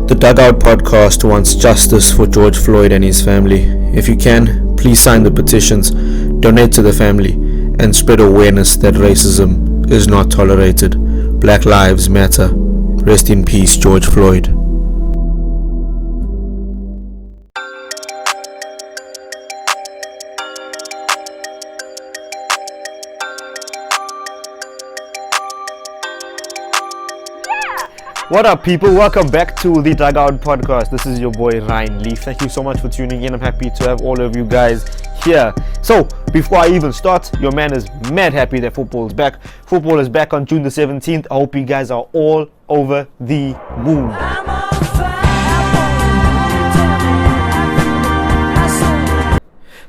The Dugout Podcast wants justice for George Floyd and his family. If you can, please sign the petitions, donate to the family, and spread awareness that racism is not tolerated. Black lives matter. Rest in peace, George Floyd. What up, people? Welcome back to the Dugout Podcast. This is your boy Ryan Leaf. Thank you so much for tuning in. I'm happy to have all of you guys here. So, before I even start, your man is mad happy that football is back. Football is back on June the 17th. I hope you guys are all over the moon.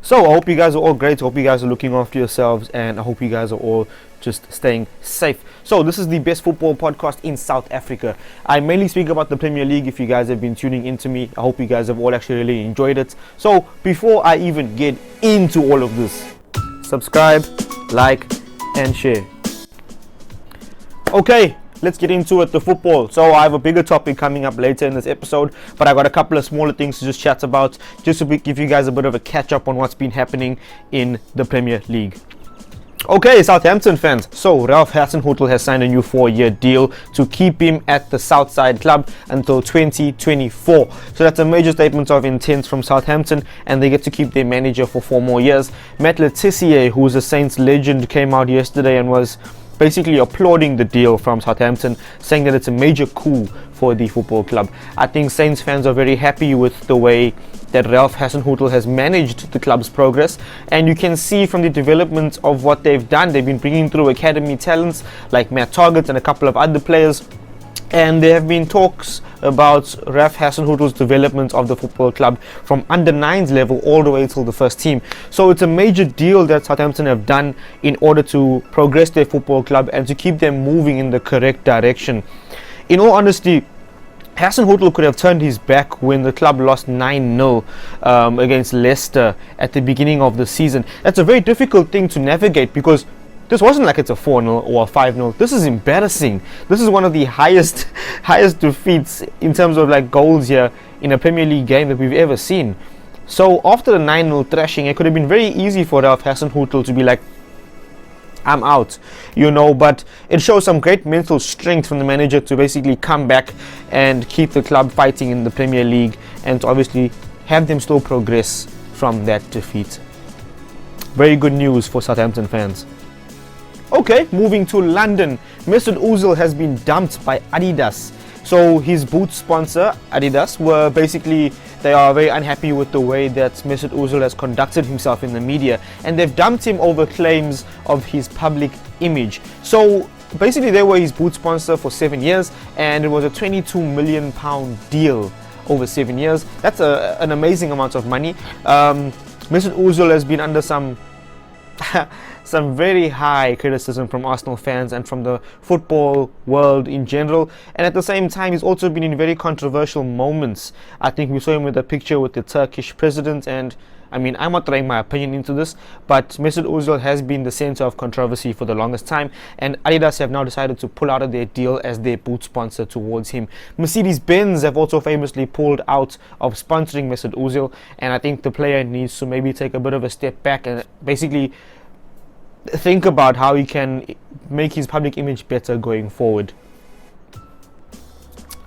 So I hope you guys are all great. I hope you guys are looking after yourselves, and I hope you guys are all just staying safe. So this is the best football podcast in South Africa. I mainly speak about the Premier League. If you guys have been tuning into me, I hope you guys have all actually really enjoyed it. So before I even get into all of this, subscribe, like, and share. Okay, let's get into it, the football. So I have a bigger topic coming up later in this episode, but I got a couple of smaller things to just chat about, just to give you guys a bit of a catch up on what's been happening in the Premier League. Okay, Southampton fans. So Ralph Hasenhüttl has signed a new 4-year deal to keep him at the Southside club until 2024. So that's a major statement of intent from Southampton, and they get to keep their manager for 4 more years. Matt Letizia, who's a Saints legend, came out yesterday and was basically applauding the deal from Southampton, saying that it's a major coup for the football club. I think Saints fans are very happy with the way that Ralph Hasenhüttl has managed the club's progress, and you can see from the development of what they've done. They've been bringing through academy talents like Matt Targett and a couple of other players, and there have been talks about Ralph Hasenhüttl's development of the football club from under 9s level all the way till the first team. So it's a major deal that Southampton have done in order to progress their football club and to keep them moving in the correct direction. In all honesty, Hasenhüttl could have turned his back when the club lost 9-0 against Leicester at the beginning of the season. That's a very difficult thing to navigate, because this wasn't like it's a 4-0 or a 5-0. This is embarrassing. This is one of the highest defeats in terms of like goals here in a Premier League game that we've ever seen. So after the 9-0 thrashing, it could have been very easy for Ralph Hasenhüttl to be like, I'm out, but it shows some great mental strength from the manager to basically come back and keep the club fighting in the Premier League, and to obviously have them still progress from that defeat. Very good news for Southampton fans. Okay, moving to London. Mesut Ozil has been dumped by Adidas. So his boot sponsor, Adidas, they are very unhappy with the way that Mesut Ozil has conducted himself in the media, and they've dumped him over claims of his public image. So basically they were his boot sponsor for 7 years, and it was a £22 million deal over 7 years. That's an amazing amount of money. Mesut Ozil has been under some very high criticism from Arsenal fans and from the football world in general, and at the same time he's also been in very controversial moments. I think we saw him with a picture with the Turkish president, and I mean, I'm not throwing my opinion into this, but Mesut Ozil has been the center of controversy for the longest time, and Adidas have now decided to pull out of their deal as their boot sponsor towards him. Mercedes-Benz have also famously pulled out of sponsoring Mesut Ozil, and I think the player needs to maybe take a bit of a step back and basically think about how he can make his public image better going forward.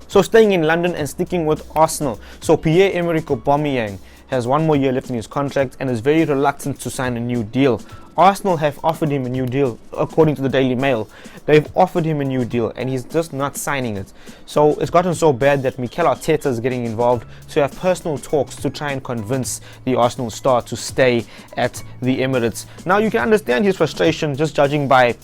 So staying in London and sticking with Arsenal. So PierreEmerick Auba has 1 more year left in his contract and is very reluctant to sign a new deal. Arsenal have offered him a new deal, according to the Daily Mail. They've offered him a new deal and he's just not signing it. So it's gotten so bad that Mikel Arteta is getting involved to have personal talks to try and convince the Arsenal star to stay at the Emirates. Now you can understand his frustration just judging by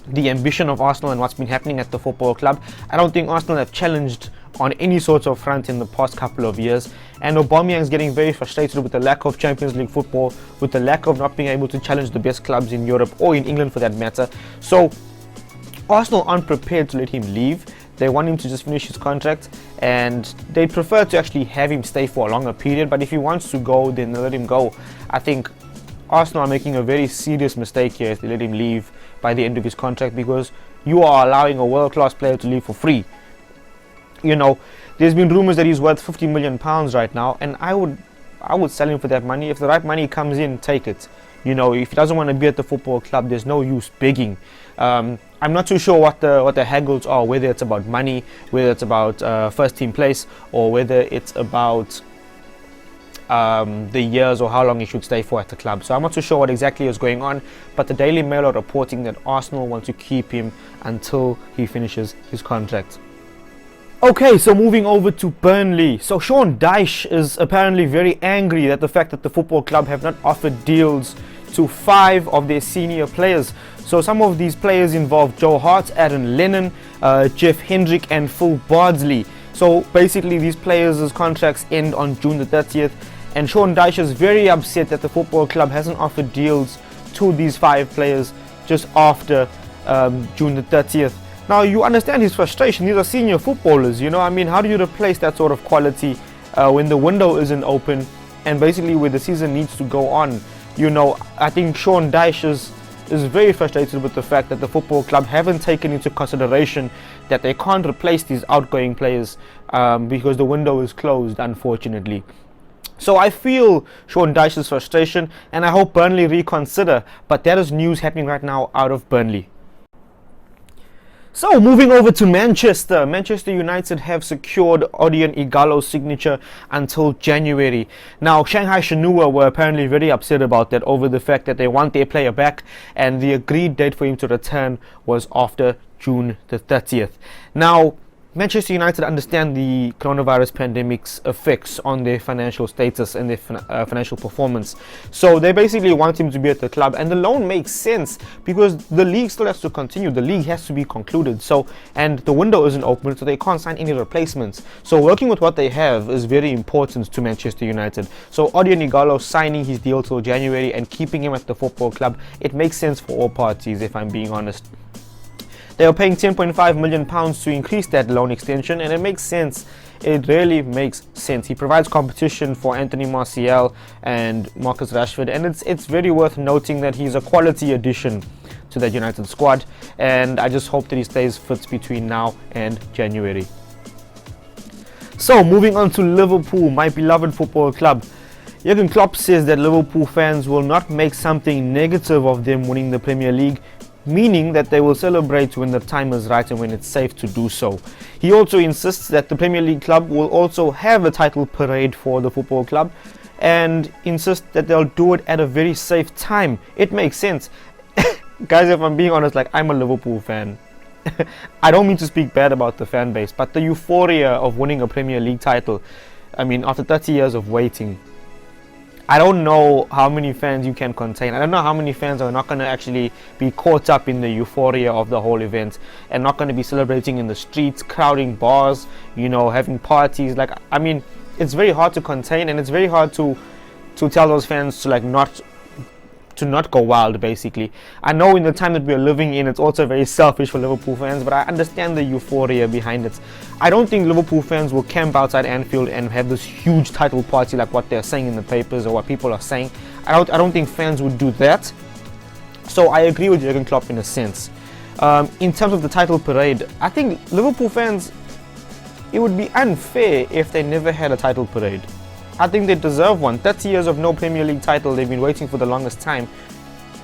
the ambition of Arsenal and what's been happening at the football club. I don't think Arsenal have challenged on any sort of front in the past couple of years, and Aubameyang is getting very frustrated with the lack of Champions League football, with the lack of not being able to challenge the best clubs in Europe or in England for that matter. So Arsenal aren't prepared to let him leave. They want him to just finish his contract, and they prefer to actually have him stay for a longer period, but if he wants to go, then they'll let him go. I think Arsenal are making a very serious mistake here if they let him leave by the end of his contract, because you are allowing a world-class player to leave for free. There There's been rumours that he's worth £50 million right now, and I would sell him for that money. If the right money comes in, take it. You know, if he doesn't want to be at the football club, there's no use begging. I'm not too sure what the haggles are, whether it's about money, whether it's about first team place, or whether it's about the years or how long he should stay for at the club. So I'm not too sure what exactly is going on, but the Daily Mail are reporting that Arsenal want to keep him until he finishes his contract. Okay, so moving over to Burnley. So Sean Dyche is apparently very angry at the fact that the football club have not offered deals to 5 of their senior players. So some of these players involve Joe Hart, Aaron Lennon, Jeff Hendrick and Phil Bardsley. So basically these players' contracts end on June the 30th, and Sean Dyche is very upset that the football club hasn't offered deals to these 5 players just after June the 30th. Now, you understand his frustration. These are senior footballers, you know. I mean, how do you replace that sort of quality when the window isn't open and basically where the season needs to go on? You know, I think Sean Dyche is very frustrated with the fact that the football club haven't taken into consideration that they can't replace these outgoing players because the window is closed, unfortunately. So I feel Sean Dyche's frustration, and I hope Burnley reconsider. But that is news happening right now out of Burnley. So moving over to Manchester United have secured Odion Ighalo's signature until January. Now, Shanghai Shenhua were apparently very upset about that over the fact that they want their player back, and the agreed date for him to return was after June the 30th. Now, Manchester United understand the coronavirus pandemic's effects on their financial status and their financial performance. So they basically want him to be at the club, and the loan makes sense because the league still has to continue. The league has to be concluded. So, and the window isn't open, so they can't sign any replacements. So working with what they have is very important to Manchester United. So Odion Ighalo signing his deal till January and keeping him at the football club, it makes sense for all parties, if I'm being honest. They are paying £10.5 million to increase that loan extension, and it makes sense. It really makes sense. He provides competition for Anthony Martial and Marcus Rashford, and it's very worth noting that he's a quality addition to that United squad, and I just hope that he stays fit between now and January. So moving on to Liverpool, my beloved football club. Jurgen Klopp says that Liverpool fans will not make something negative of them winning the Premier League, meaning that they will celebrate when the time is right and when it's safe to do so. He also insists that the Premier League club will also have a title parade for the football club, and insists that they'll do it at a very safe time. It makes sense. Guys, if I'm being honest, like, I'm a Liverpool fan. I don't mean to speak bad about the fan base, but the euphoria of winning a Premier League title, I mean, after 30 years of waiting, I don't know how many fans you can contain. I don't know how many fans are not going to actually be caught up in the euphoria of the whole event and not going to be celebrating in the streets, crowding bars, you know, having parties. Like, I mean, it's very hard to contain, and it's very hard to tell those fans to like not go wild, basically. I know in the time that we're living in, it's also very selfish for Liverpool fans, but I understand the euphoria behind it. I don't think Liverpool fans will camp outside Anfield and have this huge title party like what they're saying in the papers or what people are saying. I don't think fans would do that. So I agree with Jurgen Klopp in a sense. In terms of the title parade, I think Liverpool fans, it would be unfair if they never had a title parade. I think they deserve one. 30 years of no Premier League title, they've been waiting for the longest time.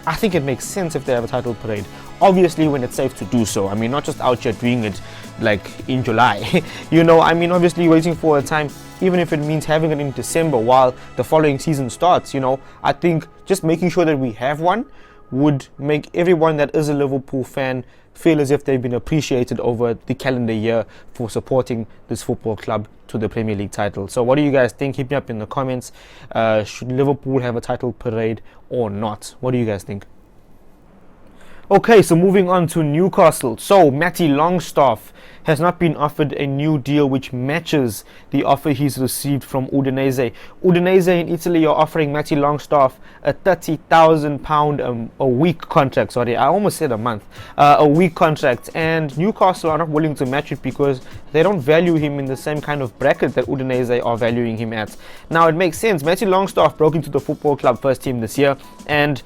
I think it makes sense if they have a title parade. Obviously when it's safe to do so. I mean, not just out here doing it like in July. You know, I mean, obviously waiting for a time, even if it means having it in December while the following season starts, you know. I think just making sure that we have one would make everyone that is a Liverpool fan feel as if they've been appreciated over the calendar year for supporting this football club to the Premier League title. So what do you guys think? Hit me up in the comments. Should Liverpool have a title parade or not? What do you guys think? Okay, so moving on to Newcastle. So Matty Longstaff has not been offered a new deal which matches the offer he's received from Udinese. Udinese in Italy are offering Matty Longstaff a £30,000 a week contract. Sorry, I almost said a month. A week contract, and Newcastle are not willing to match it because they don't value him in the same kind of bracket that Udinese are valuing him at. Now it makes sense. Matty Longstaff broke into the football club first team this year, and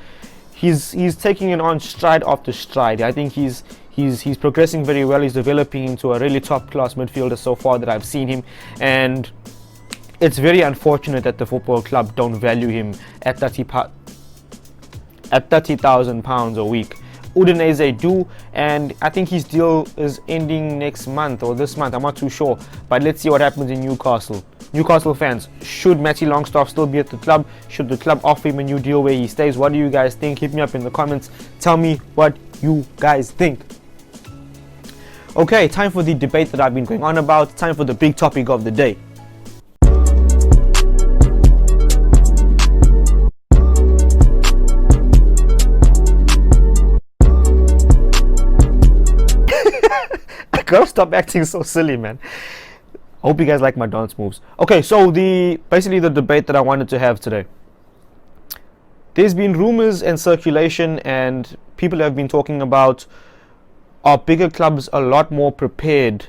he's taking it on stride after stride. I think he's He's progressing very well. He's developing into a really top-class midfielder so far that I've seen him, and it's very unfortunate that the football club don't value him at £30,000 a week. Udinese do, and I think his deal is ending next month or this month. I'm not too sure, but let's see what happens in Newcastle. Newcastle fans, should Matty Longstaff still be at the club? Should the club offer him a new deal where he stays? What do you guys think? Hit me up in the comments. Tell me what you guys think. Okay, time for the debate that I've been going on about. Time for the big topic of the day. I gotta stop acting so silly, man. I hope you guys like my dance moves. Okay, so basically the debate that I wanted to have today. There's been rumors and circulation, and people have been talking about, are bigger clubs a lot more prepared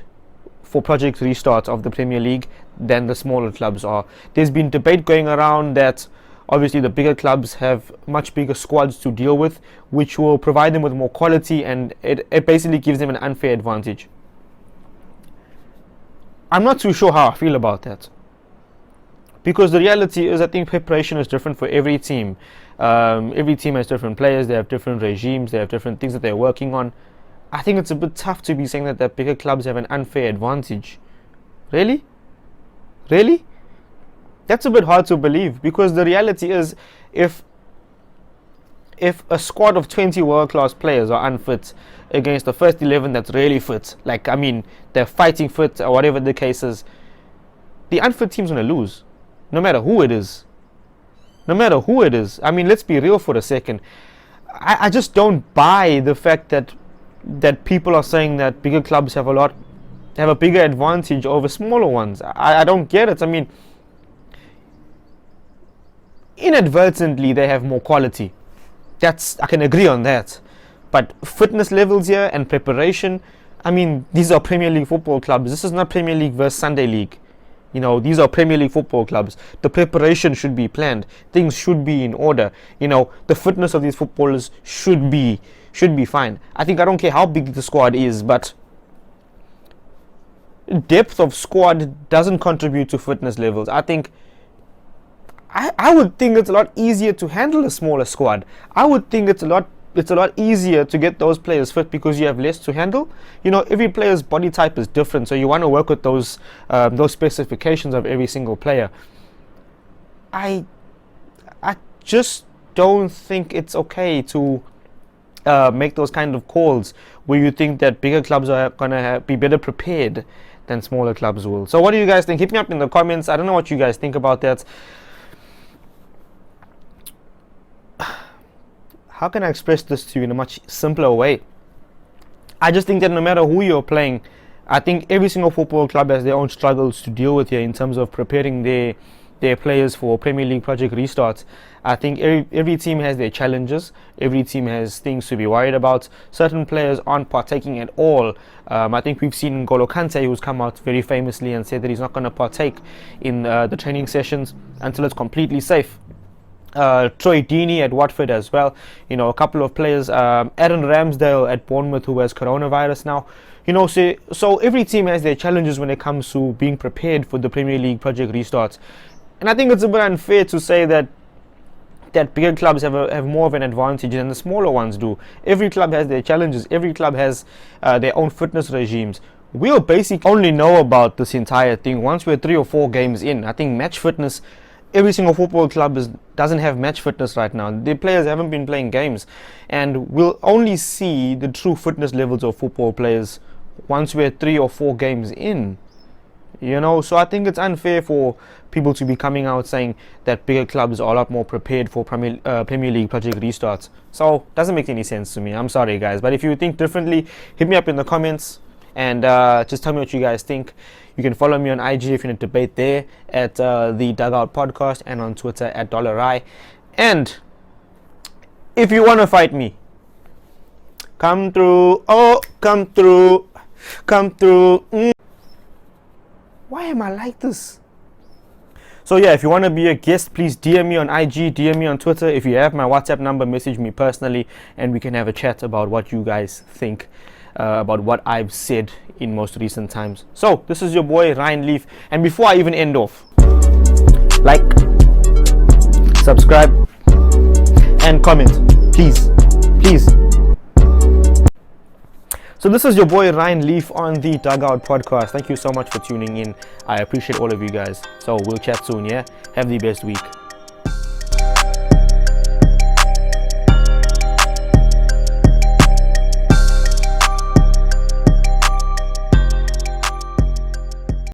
for project restarts of the Premier League than the smaller clubs are? There's been debate going around that obviously the bigger clubs have much bigger squads to deal with, which will provide them with more quality, and it basically gives them an unfair advantage. I'm not too sure how I feel about that, because the reality is I think preparation is different for every team. Every team has different players, they have different regimes, they have different things that they're working on. I think it's a bit tough to be saying that bigger clubs have an unfair advantage. Really? Really? That's a bit hard to believe, because the reality is if a squad of 20 world-class players are unfit against the first 11 that's really fit, like, I mean, they're fighting fit or whatever the case is, the unfit team's going to lose, no matter who it is. No matter who it is. I mean, let's be real for a second. I just don't buy the fact that people are saying that bigger clubs have a bigger advantage over smaller ones. I don't get it. I mean, inadvertently they have more quality. I can agree on that. But fitness levels here and preparation, I mean, these are Premier League football clubs. This is not Premier League versus Sunday League. You know, these are Premier League football clubs. The preparation should be planned. Things should be in order. You know, the fitness of these footballers should be fine. I don't care how big the squad is, but depth of squad doesn't contribute to fitness levels. I would think it's a lot easier to handle a smaller squad. I would think it's a lot easier to get those players fit because you have less to handle. You know, every player's body type is different, so you want to work with those specifications of every single player. I just don't think it's okay to make those kind of calls where you think that bigger clubs are gonna be better prepared than smaller clubs will. So what do you guys think? Hit me up in the comments. I don't know what you guys think about that. How can I express this to you in a much simpler way? I just think that no matter who you're playing, I think every single football club has their own struggles to deal with here in terms of preparing their players for Premier League project restarts. I think every team has their challenges. Every team has things to be worried about. Certain players aren't partaking at all. I think we've seen N'Golo Kante, who's come out very famously and said that he's not going to partake in the training sessions until it's completely safe. Troy Deeney at Watford as well. You know, a couple of players. Aaron Ramsdale at Bournemouth, who has coronavirus now. You know, so every team has their challenges when it comes to being prepared for the Premier League project restarts. And I think it's a bit unfair to say that bigger clubs have more of an advantage than the smaller ones do. Every club has their challenges. Every club has their own fitness regimes. We'll basically only know about this entire thing once we're 3 or 4 games in. I think match fitness, every single football club doesn't have match fitness right now. The players haven't been playing games, and we'll only see the true fitness levels of football players once we're 3 or 4 games in. You know, so I think it's unfair for people to be coming out saying that bigger clubs are a lot more prepared for Premier League project restarts. So doesn't make any sense to me. I'm sorry, guys, but if you think differently, hit me up in the comments and just tell me what you guys think. You can follow me on IG if you're in a debate there at the Dugout Podcast, and on Twitter at $I. And if you want to fight me, come through. Oh, come through. Come through. Why am I like this? So yeah, if you want to be a guest, please DM me on IG, DM me on Twitter. If you have my WhatsApp number, message me personally and we can have a chat about what you guys think. about what I've said in most recent times. So this is your boy Ryan Leaf, and before I even end off, like, subscribe, and comment, please. So this is your boy Ryan Leaf on the Dugout Podcast. Thank you so much for tuning in. I appreciate all of you guys. So we'll chat soon, yeah? Have the best week.